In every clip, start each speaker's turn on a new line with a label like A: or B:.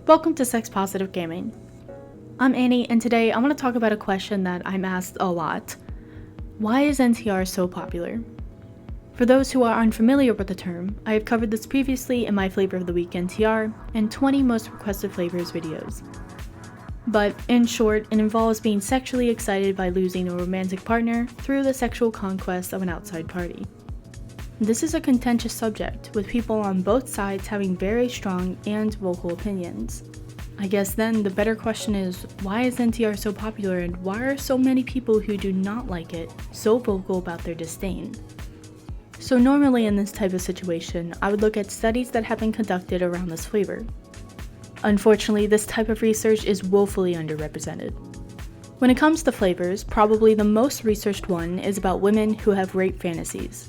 A: Welcome to Sex Positive Gaming. I'm Annie, and today I want to talk about a question that I'm asked a lot. Why is NTR so popular? For those who are unfamiliar with the term, I have covered this previously in my Flavor of the Week NTR and 20 most requested flavors videos. But in short, it involves being sexually excited by losing a romantic partner through the sexual conquest of an outside party. This is a contentious subject, with people on both sides having very strong and vocal opinions. I guess then the better question is, why is NTR so popular and why are so many people who do not like it so vocal about their disdain? So normally in this type of situation, I would look at studies that have been conducted around this flavor. Unfortunately, this type of research is woefully underrepresented. When it comes to flavors, probably the most researched one is about women who have rape fantasies.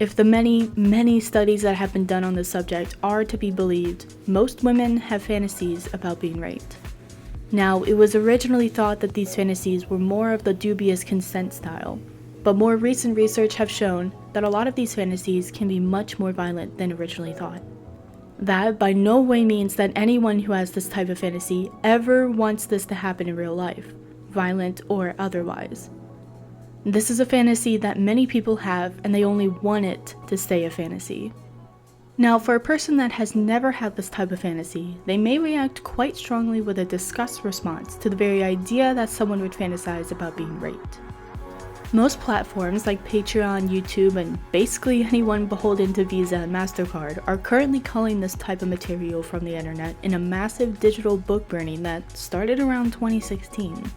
A: If the many studies that have been done on this subject are to be believed, most women have fantasies about being raped. Now, it was originally thought that these fantasies were more of the dubious consent style, but more recent research have shown that a lot of these fantasies can be much more violent than originally thought. That by no way means that anyone who has this type of fantasy ever wants this to happen in real life, violent or otherwise. This is a fantasy that many people have, and they only want it to stay a fantasy. Now, for a person that has never had this type of fantasy, they may react quite strongly with a disgust response to the very idea that someone would fantasize about being raped. Most platforms like Patreon, YouTube, and basically anyone beholden to Visa and MasterCard are currently culling this type of material from the internet in a massive digital book burning that started around 2016.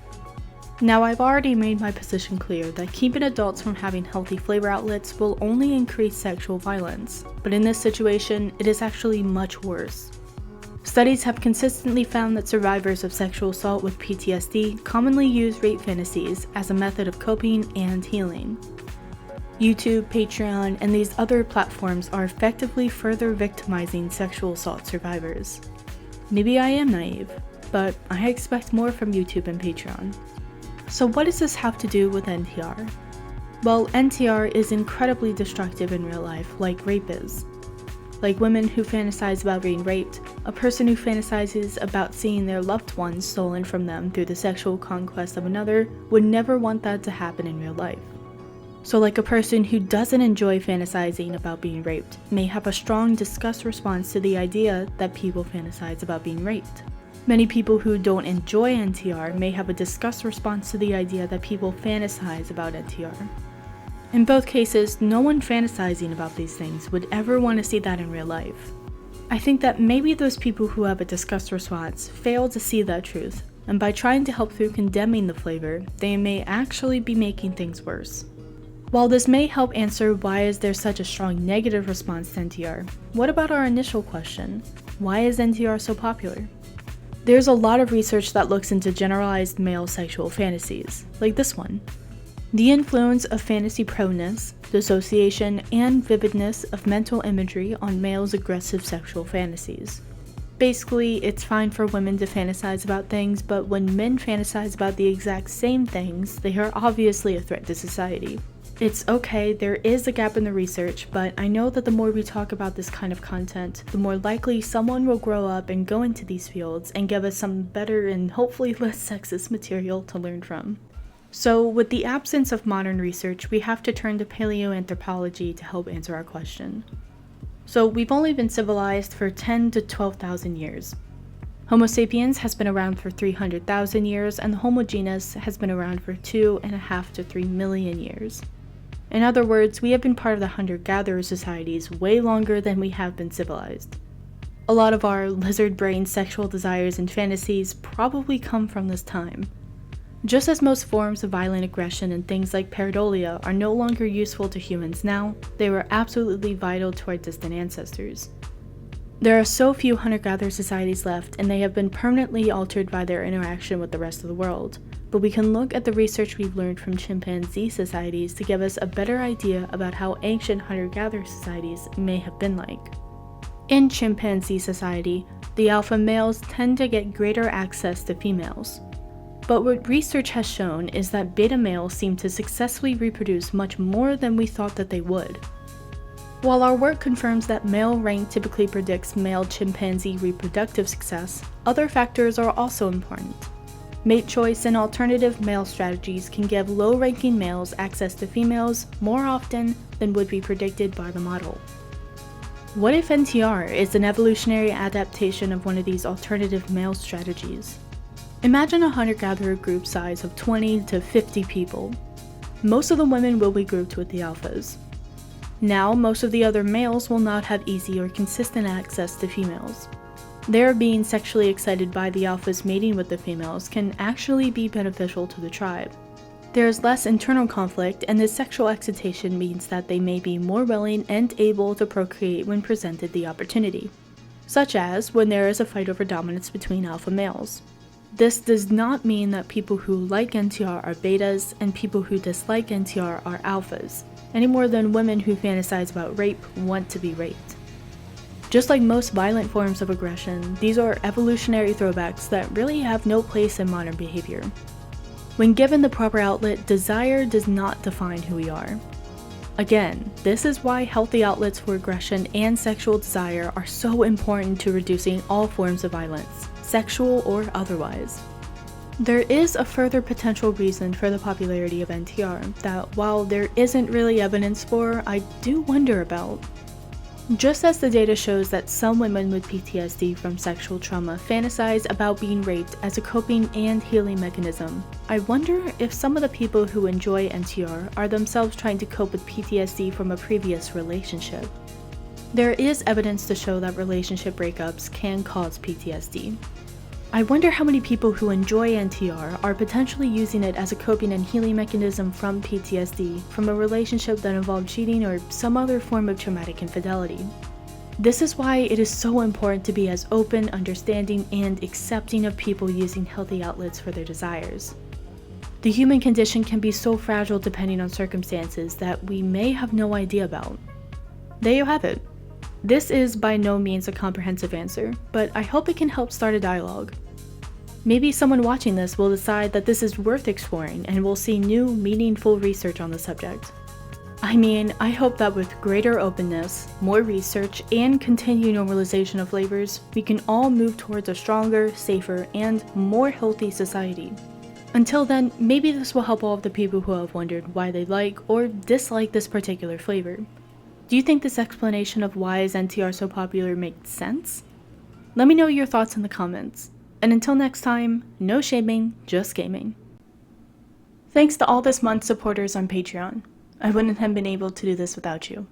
A: Now, I've already made my position clear that keeping adults from having healthy flavor outlets will only increase sexual violence, but in this situation, it is actually much worse. Studies have consistently found that survivors of sexual assault with PTSD commonly use rape fantasies as a method of coping and healing. YouTube, Patreon, and these other platforms are effectively further victimizing sexual assault survivors. Maybe I am naive, but I expect more from YouTube and Patreon. So what does this have to do with NTR? Well, NTR is incredibly destructive in real life, like rape is. Like women who fantasize about being raped, a person who fantasizes about seeing their loved ones stolen from them through the sexual conquest of another would never want that to happen in real life. So like a person who doesn't enjoy fantasizing about being raped may have a strong disgust response to the idea that people fantasize about being raped. Many people who don't enjoy NTR may have a disgust response to the idea that people fantasize about NTR. In both cases, no one fantasizing about these things would ever want to see that in real life. I think that maybe those people who have a disgust response fail to see that truth, and by trying to help through condemning the flavor, they may actually be making things worse. While this may help answer why is there such a strong negative response to NTR, what about our initial question? Why is NTR so popular? There's a lot of research that looks into generalized male sexual fantasies, like this one. The influence of fantasy proneness, dissociation, and vividness of mental imagery on males' aggressive sexual fantasies. Basically, it's fine for women to fantasize about things, but when men fantasize about the exact same things, they are obviously a threat to society. It's okay, there is a gap in the research, but I know that the more we talk about this kind of content, the more likely someone will grow up and go into these fields and give us some better and hopefully less sexist material to learn from. So with the absence of modern research, we have to turn to paleoanthropology to help answer our question. So we've only been civilized for 10 to 12,000 years. Homo sapiens has been around for 300,000 years, and the Homo genus has been around for 2.5 to 3 million years. In other words, we have been part of the hunter-gatherer societies way longer than we have been civilized. A lot of our lizard-brain sexual desires and fantasies probably come from this time. Just as most forms of violent aggression and things like pareidolia are no longer useful to humans now, they were absolutely vital to our distant ancestors. There are so few hunter-gatherer societies left, and they have been permanently altered by their interaction with the rest of the world. But we can look at the research we've learned from chimpanzee societies to give us a better idea about how ancient hunter-gatherer societies may have been like. In chimpanzee society, the alpha males tend to get greater access to females. But what research has shown is that beta males seem to successfully reproduce much more than we thought that they would. While our work confirms that male rank typically predicts male chimpanzee reproductive success, other factors are also important. Mate choice and alternative male strategies can give low-ranking males access to females more often than would be predicted by the model. What if NTR is an evolutionary adaptation of one of these alternative male strategies? Imagine a hunter-gatherer group size of 20 to 50 people. Most of the women will be grouped with the alphas. Now, most of the other males will not have easy or consistent access to females. Their being sexually excited by the alphas mating with the females can actually be beneficial to the tribe. There is less internal conflict, and this sexual excitation means that they may be more willing and able to procreate when presented the opportunity, such as when there is a fight over dominance between alpha males. This does not mean that people who like NTR are betas and people who dislike NTR are alphas, any more than women who fantasize about rape want to be raped. Just like most violent forms of aggression, these are evolutionary throwbacks that really have no place in modern behavior. When given the proper outlet, desire does not define who we are. Again, this is why healthy outlets for aggression and sexual desire are so important to reducing all forms of violence, sexual or otherwise. There is a further potential reason for the popularity of NTR that, while there isn't really evidence for, I do wonder about. Just as the data shows that some women with PTSD from sexual trauma fantasize about being raped as a coping and healing mechanism, I wonder if some of the people who enjoy NTR are themselves trying to cope with PTSD from a previous relationship. There is evidence to show that relationship breakups can cause PTSD. I wonder how many people who enjoy NTR are potentially using it as a coping and healing mechanism from PTSD from a relationship that involved cheating or some other form of traumatic infidelity. This is why it is so important to be as open, understanding, and accepting of people using healthy outlets for their desires. The human condition can be so fragile depending on circumstances that we may have no idea about. There you have it. This is by no means a comprehensive answer, but I hope it can help start a dialogue. Maybe someone watching this will decide that this is worth exploring and will see new, meaningful research on the subject. I mean, I hope that with greater openness, more research, and continued normalization of flavors, we can all move towards a stronger, safer, and more healthy society. Until then, maybe this will help all of the people who have wondered why they like or dislike this particular flavor. Do you think this explanation of why is NTR so popular makes sense? Let me know your thoughts in the comments. And until next time, no shaming, just gaming. Thanks to all this month's supporters on Patreon. I wouldn't have been able to do this without you.